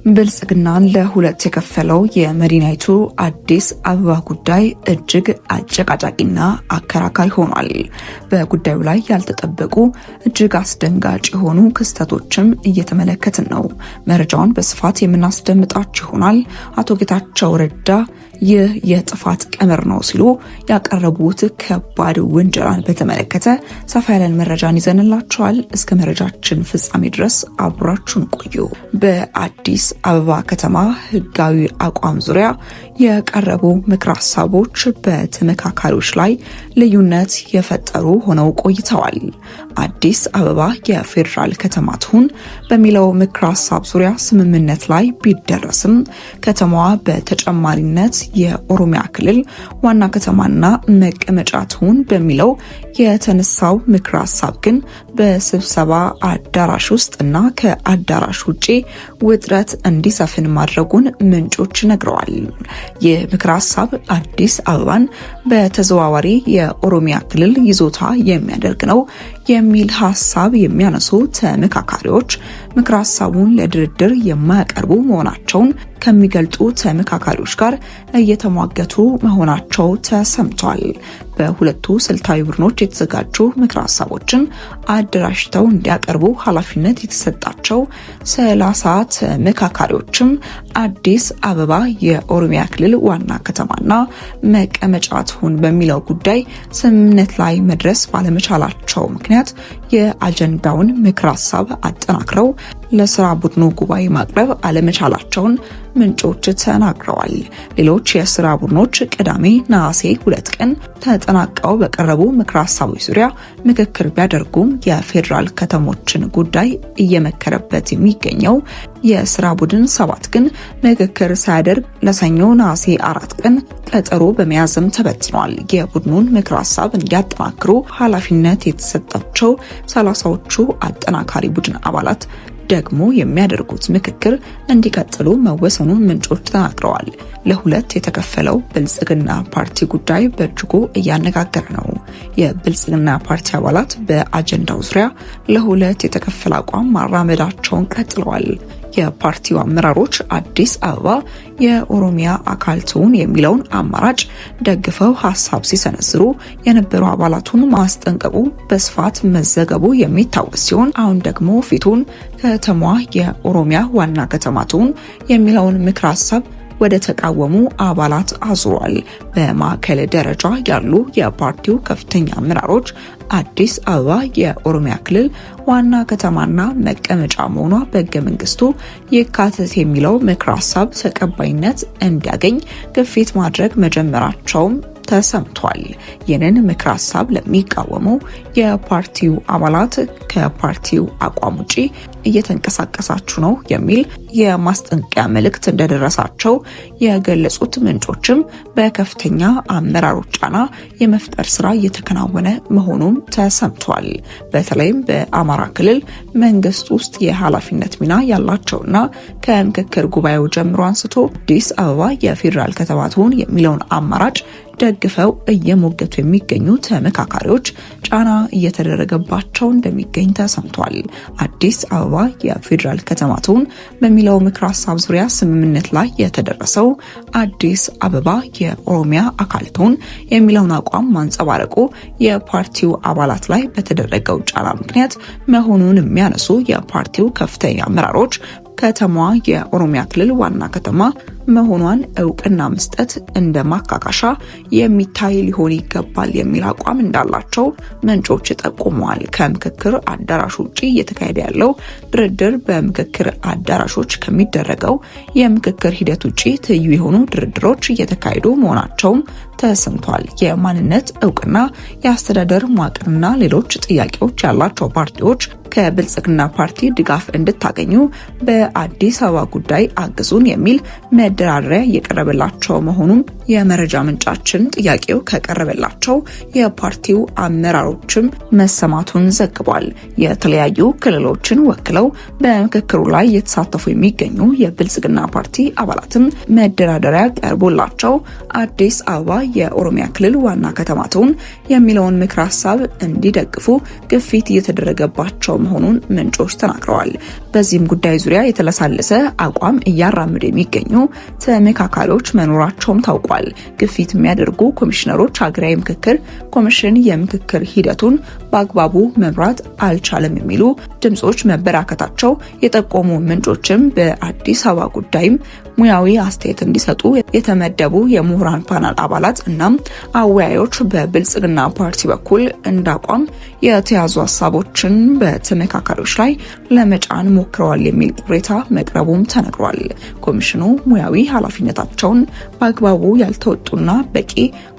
ብልጽግናን ለሁለት የከፈለው የመዲናይቱ አዲስ አበባ ጉዳይ እጅግ አጨቃጫቂና አከራካሪ ሆኗል። በጉዳዩ ላይ ያልተጠበቁ እጅግ አስደንጋጭ የሆኑ ክስተቶችም እየተመለከትን ነው። መረጃውን በስፋት የምናስደምጣችሁ ይሆናል። አቶ ጌታቸው ረዳ ይህ የጥፋት ቀመር ነው ሲሉ ያቀረቡት ከባድ ውንጀላን በተመለከተ ሰፋ ያለን መረጃን ይዘንላችኋል። እስከ መረጃችን ፍጻሜ ድረስ አብራችሁን ቆዩ። በአዲስ አበባ ከተማ ህጋዊ አቋም ዙሪያ የቀረቡ ምክረ ሀሳቦች በተመካካሪዎች ላይ ልዩነት የፈጠሩ ሆነው ቆይተዋል። አዲስ አበባ የፌዴራል ከተማ ትሁን በሚለው ምክረ ሀሳብ ዙሪያ ስምምነት ላይ ቢደረስም ከተማዋ በተጨማሪነት የኦሮሚያ ክልል ዋና ከተማና መቀመጫ ትሁን በሚለው የተነሳው ምክረ ሀሳብ ግን በስብሰባ አዳራሽ ውስጥ እና ከአዳራሽ ውጪ ውጥረት እንዲሰፍን ማድረጉን ምንጮች ነግረዋል። ይህ ምክረ ሀሳብ አዲስ አበባን በተዘዋዋሪ የኦሮሚያ ክልል ይዞታ የሚያደርግ ነው የሚል ሀሳብ የሚያነሱ ተመካካሪዎች ምክረ ሀሳቡን ለድርድር የማያቀርቡ መሆናቸውን ከሚገልጡ ተመካካሪዎች ጋር እየተሟገቱ መሆናቸው ተሰምቷል። በሁለቱ ስልታዊ ቡድኖች የተዘጋጁ ምክረ ሀሳቦችን አደራጅተው እንዲያቀርቡ ኃላፊነት የተሰጣቸው 30 ተመካካሪዎችም አዲስ አበባ የኦሮሚያ ክልል ዋና ከተማና መቀመጫ ትሁን በሚለው ጉዳይ ስምምነት ላይ መድረስ ባለመቻላቸው ምክንያት የአጀንዳውን ምክረ ሀሳብ አጠናክረው ለስራ ቡድኑ ጉባኤ ማቅረብ አለመቻላቸውን ምንጮች ተናግረዋል። ሌሎች የስራ ቡድኖች ቅዳሜ ነሐሴ 2 ቀን ተጠናቀው በቀረቡ ምክረ ሀሳቦች ዙሪያ ምክክር ቢያደርጉም የፌዴራል ከተሞችን ጉዳይ እየመከረበት የሚገኘው የስራ ቡድን 7 ግን ምክክር ሳያደርግ ለሰኞ ነሐሴ 4 ቀን ቀጠሮ በመያዝም ተበትኗል። የቡድኑን ምክረ ሀሳብ እንዲያጠናክሩ ኃላፊነት የተሰጣቸው 30ዎቹ አጠናካሪ ቡድን አባላት ደግሞ የሚያደርጉት ምክክር እንዲቀጥሉ መወሰኑን ምንጮች ተናግረዋል። ለሁለት የተከፈለው ብልጽግና ፓርቲ ጉዳይ በእጅጉ እያነጋገረ ነው። የብልጽግና ፓርቲ አባላት በአጀንዳው ዙሪያ ለሁለት የተከፈለ አቋም ማራመዳቸውን ቀጥለዋል። የፓርቲው አመራሮች አዲስ አበባ የኦሮሚያ አካል ትሁን የሚለውን አማራጭ ደግፈው ሀሳብ ሲሰነዝሩ የነበሩ አባላቱን ማስጠንቀቁ በስፋት መዘገቡ የሚታወስ ሲሆን አሁን ደግሞ ፊቱን ከተማዋ የኦሮሚያ ዋና ከተማ ትሁን የሚለውን ምክረ ሀሳብ ወደ ተቃወሙ አባላት አዙሯል። በማዕከል ደረጃ ያሉ የፓርቲው ከፍተኛ አመራሮች አዲስ አበባ የኦሮሚያ ክልል ዋና ከተማና መቀመጫ መሆኗ በሕገ መንግስቱ ይካተት የሚለው ምክረ ሀሳብ ተቀባይነት እንዲያገኝ ግፊት ማድረግ መጀመራቸውም ተሰምቷል። ይህንን ምክረ ሀሳብ ለሚቃወሙ የፓርቲው አባላት ከፓርቲው አቋም ውጪ እየተንቀሳቀሳችሁ ነው የሚል የማስጠንቀቂያ መልእክት እንደደረሳቸው የገለጹት ምንጮችም በከፍተኛ አመራሮች ጫና የመፍጠር ስራ እየተከናወነ መሆኑም ተሰምቷል። በተለይም በአማራ ክልል መንግስት ውስጥ የኃላፊነት ሚና ያላቸውና ከምክክር ጉባኤው ጀምሮ አንስቶ አዲስ አበባ የፌዴራል ከተማ ትሁን የሚለውን አማራጭ ደግፈው እየሞገቱ የሚገኙ ተመካካሪዎች ጫና እየተደረገባቸው እንደሚገኝ ተሰምቷል። አዲስ አበባ የፌዴራል ከተማ ትሁን በሚለው ምክረ ሀሳብ ዙሪያ ስምምነት ላይ የተደረሰው አዲስ አበባ የኦሮሚያ አካል ትሁን የሚለውን አቋም ማንጸባረቁ የፓርቲው አባላት ላይ በተደረገው ጫና ምክንያት መሆኑን የሚያነሱ የፓርቲው ከፍተኛ አመራሮች ከተማዋ የኦሮሚያ ክልል ዋና ከተማ መሆኗን እውቅና መስጠት እንደ ማካካሻ የሚታይ ሊሆን ይገባል የሚል አቋም እንዳላቸው ምንጮች ጠቁመዋል። ከምክክር አዳራሽ ውጪ እየተካሄደ ያለው ድርድር በምክክር አዳራሾች ከሚደረገው የምክክር ሂደት ውጪ ትይዩ የሆኑ ድርድሮች እየተካሄዱ መሆናቸውም ተሰምቷል። የማንነት እውቅና፣ የአስተዳደር መዋቅርና ሌሎች ጥያቄዎች ያላቸው ፓርቲዎች ከብልጽግና ፓርቲ ድጋፍ እንድታገኙ በአዲስ አበባ ጉዳይ አግዙን የሚል መደራደሪያ እየቀረበላቸው መሆኑን የመረጃ ምንጫችን ጥያቄው ከቀረበላቸው የፓርቲው አመራሮችም መሰማቱን ዘግቧል። የተለያዩ ክልሎችን ወክለው በምክክሩ ላይ የተሳተፉ የሚገኙ የብልጽግና ፓርቲ አባላትም መደራደሪያ ቀርቦላቸው አዲስ አበባ የኦሮሚያ ክልል ዋና ከተማ ትሁን የሚለውን ምክር ሀሳብ እንዲደግፉ ግፊት እየተደረገባቸው መሆኑን ምንጮች ተናግረዋል። በዚህም ጉዳይ ዙሪያ የተለሳለሰ አቋም እያራመዱ የሚገኙ ተመካካሪዎች መኖራቸውም ታውቋል። ግፊት የሚያደርጉ ኮሚሽነሮች ሀገራዊ ምክክር ኮሚሽን የምክክር ሂደቱን በአግባቡ መምራት አልቻለም የሚሉ ድምጾች መበራከታቸው የጠቆሙ ምንጮችም በአዲስ አበባ ጉዳይም ሙያዊ አስተያየት እንዲሰጡ የተመደቡ የምሁራን ፓናል አባላት እናም አወያዮች በብልጽግና ፓርቲ በኩል እንዳቋም የተያዙ ሀሳቦችን በተመካካሪዎች ላይ ለመጫን ሞክረዋል የሚል ቅሬታ መቅረቡም ተነግሯል። ኮሚሽኑ ሙያዊ ኃላፊነታቸውን በአግባቡ ያልተወጡና በቂ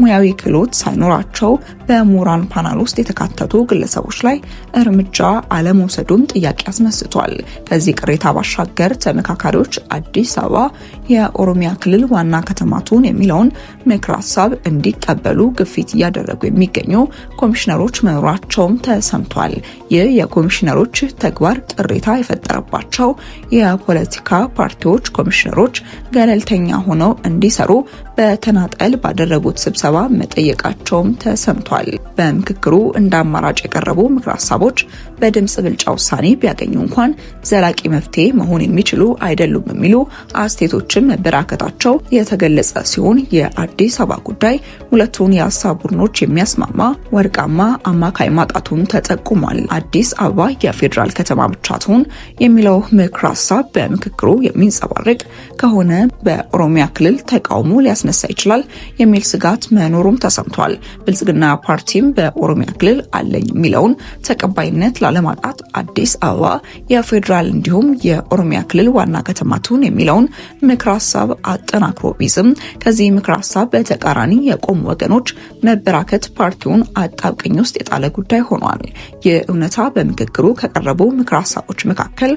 ሙያዊ ክህሎት ሳይኖራቸው በምሁራን ፓናል ውስጥ የተካተቱ ግለሰቦች ላይ እርምጃ አለመውሰዱም ጥያቄ አስነስቷል። ከዚህ ቅሬታ ባሻገር ተመካካሪዎች አዲስ አበባ የኦሮሚያ ክልል ዋና ከተማ ትሁን የሚለውን ምክር ሀሳብ እንዲቀበሉ ግፊት እያደረጉ የሚገኙ ኮሚሽነሮች መኖራቸውም ተሰምቷል። ይህ የኮሚሽነሮች ተግባር ቅሬታ የፈጠረባቸው የፖለቲካ ፓርቲዎች ኮሚሽነሮች ገለልተኛ ሆነው እንዲሰሩ በተናጠል ባደረጉት ስብሰባ መጠየቃቸውም ተሰምቷል። በምክክሩ እንደ አማራጭ የቀረቡ ምክር ሀሳቦች በድምጽ ብልጫ ውሳኔ ቢያገኙ እንኳን ዘላቂ መፍትሄ መሆን የሚችሉ አይደሉም የሚሉ አስተያየቶችን መበራከታቸው የተገለጸ ሲሆን የአዲስ አበባ ጉዳይ ሁለቱን የሀሳብ ቡድኖች የሚያስማማ ወርቃማ አማካይ ማጣቱን ተጠቁሟል። አዲስ አበባ የፌዴራል ከተማ ብቻ ትሁን የሚለው ምክር ሀሳብ በምክክሩ የሚንጸባረቅ ከሆነ በኦሮሚያ ክልል ተቃውሞ ሊያስነሳ ይችላል የሚል ስጋት መኖሩም ተሰምቷል። ብልጽግና ፓርቲም በኦሮሚያ ክልል አለኝ የሚለውን ተቀባይነት ላለማጣት አዲስ አበባ የፌዴራል እንዲሁም የኦሮሚያ ክልል ዋና ከተማ ትሁን የሚለውን ምክር ሀሳብ አጠናክሮ ቢዝም ከዚህ ምክር ሀሳብ በተቃራኒ የቆሙ ወገኖች መበራከት ፓርቲውን አጣብቅኝ ውስጥ የጣለ ጉዳይ ሆኗል። ይህ እውነታ በምክክሩ ከቀረቡ ምክር ሀሳቦች መካከል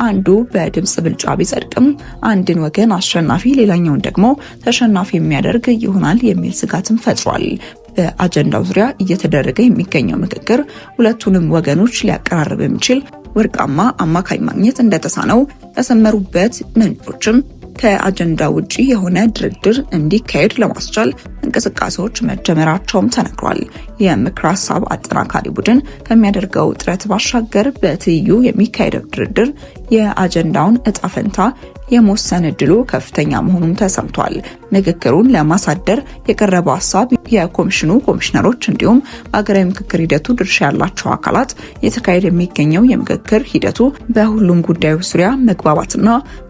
አንዱ በድምጽ ብልጫ ቢጸድቅም አንድን ወገን አሸናፊ ሌላኛውን ደግሞ ተሸናፊ የሚያደርግ ይሆናል የሚል ስጋትን ፈጥሯል። በአጀንዳው ዙሪያ እየተደረገ የሚገኘው ምክክር ሁለቱንም ወገኖች ሊያቀራርብ የሚችል ወርቃማ አማካይ ማግኘት እንደተሳነው ያሰመሩበት ምንጮችም ከአጀንዳ ውጪ የሆነ ድርድር እንዲካሄድ ለማስቻል እንቅስቃሴዎች መጀመራቸውም ተነግሯል። የምክር ሀሳብ አጠናካሪ ቡድን ከሚያደርገው ጥረት ባሻገር በትይዩ የሚካሄደው ድርድር የአጀንዳውን እጣ ፈንታ የመወሰን እድሉ ከፍተኛ መሆኑን ተሰምቷል። ምክክሩን ለማሳደር የቀረበው ሀሳብ የኮሚሽኑ ኮሚሽነሮች እንዲሁም በሀገራዊ ምክክር ሂደቱ ድርሻ ያላቸው አካላት የተካሄደ የሚገኘው የምክክር ሂደቱ በሁሉም ጉዳዮች ዙሪያ መግባባትና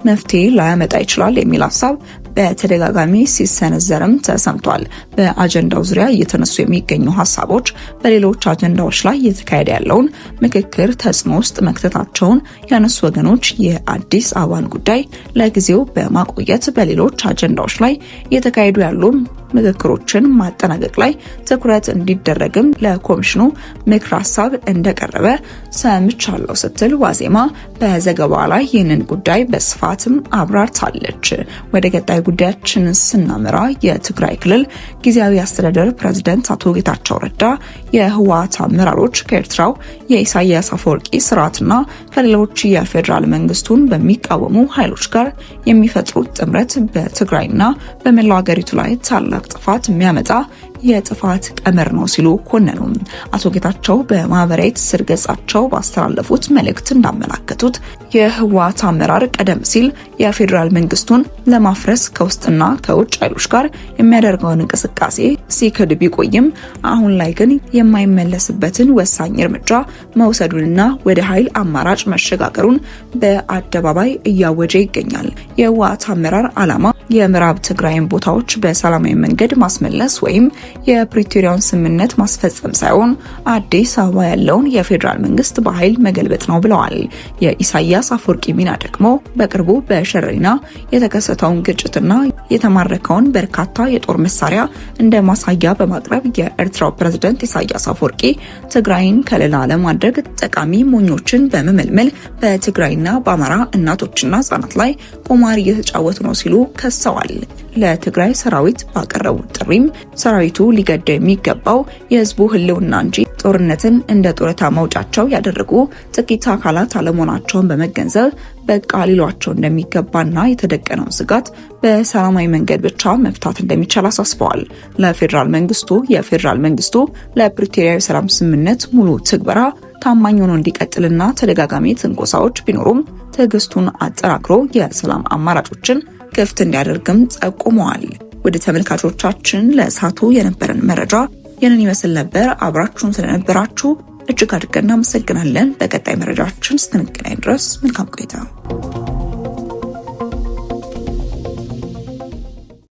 መፍትሄ ላያመጣ ይችላል የሚል ሀሳብ በተደጋጋሚ ሲሰነዘርም ተሰምቷል። በአጀንዳው ዙሪያ እየተነሱ የሚገኙ ሀሳቦች በሌሎች አጀንዳዎች ላይ እየተካሄደ ያለውን ምክክር ተጽዕኖ ውስጥ መክተታቸውን ያነሱ ወገኖች የአዲስ አበባን ጉዳይ ለጊዜው በማቆየት በሌሎች አጀንዳዎች ላይ እየተካሄዱ ያሉ ምክክሮችን ማጠናቀቅ ላይ ትኩረት እንዲደረግም ለኮሚሽኑ ምክር ሀሳብ እንደቀረበ ሰምቻለሁ ስትል ዋዜማ በዘገባዋ ላይ ይህንን ጉዳይ በስፋትም አብራርታለች። ወደ ቀጣይ ጉዳያችን ስናመራ የትግራይ ክልል ጊዜያዊ አስተዳደር ፕሬዝዳንት አቶ ጌታቸው ረዳ የህወሓት አመራሮች ከኤርትራው የኢሳያስ አፈወርቂ ስርዓትና ከሌሎች የፌዴራል መንግስቱን በሚቃወሙ ኃይሎች ጋር የሚፈጥሩት ጥምረት በትግራይና በመላው ሀገሪቱ ላይ ታላቅ ጥፋት የሚያመጣ የጥፋት ቀመር ነው ሲሉ ኮነኑ። አቶ ጌታቸው በማህበራዊ ትስስር ገጻቸው ባስተላለፉት መልእክት እንዳመላከቱት የህወሓት አመራር ቀደም ሲል የፌዴራል መንግስቱን ለማፍረስ ከውስጥና ከውጭ ኃይሎች ጋር የሚያደርገውን እንቅስቃሴ ሲክድ ቢቆይም አሁን ላይ ግን የማይመለስበትን ወሳኝ እርምጃ መውሰዱንና ወደ ኃይል አማራጭ መሸጋገሩን በአደባባይ እያወጀ ይገኛል። የህወሓት አመራር ዓላማ የምዕራብ ትግራይን ቦታዎች በሰላማዊ መንገድ ማስመለስ ወይም የፕሪቶሪያውን ስምምነት ማስፈጸም ሳይሆን አዲስ አበባ ያለውን የፌዴራል መንግስት በኃይል መገልበጥ ነው ብለዋል። የኢሳያስ አፈወርቂ ሚና ደግሞ በቅርቡ በሸረሪና የተከሰተውን ግጭትና የተማረከውን በርካታ የጦር መሳሪያ እንደ ማሳያ በማቅረብ የኤርትራው ፕሬዝዳንት ኢሳያስ አፈወርቂ ትግራይን ከለላ ለማድረግ ጠቃሚ ሞኞችን በመመልመል በትግራይና በአማራ እናቶችና ህጻናት ላይ ቁማር እየተጫወቱ ነው ሲሉ ከሰዋል። ለትግራይ ሰራዊት ባቀረቡት ጥሪም ሰራዊቱ ሊገደው የሚገባው የህዝቡ ህልውና እንጂ ጦርነትን እንደ ጡረታ መውጫቸው ያደረጉ ጥቂት አካላት አለመሆናቸውን በመገንዘብ በቃ ሊሏቸው እንደሚገባና የተደቀነውን ስጋት በሰላማዊ መንገድ ብቻ መፍታት እንደሚቻል አሳስበዋል። የፌዴራል መንግስቱ ለፕሪቶሪያ የሰላም ስምምነት ሙሉ ትግበራ ታማኝ ሆኖ እንዲቀጥልና ተደጋጋሚ ትንኮሳዎች ቢኖሩም ትዕግስቱን አጠራክሮ የሰላም አማራጮችን ክፍት እንዲያደርግም ጠቁመዋል። ወደ ተመልካቾቻችን ለእሳቱ የነበረን መረጃ ይህንን ይመስል ነበር። አብራችሁን ስለነበራችሁ እጅግ አድርገን እናመሰግናለን። በቀጣይ መረጃችን እስክንገናኝ ድረስ መልካም ቆይታ።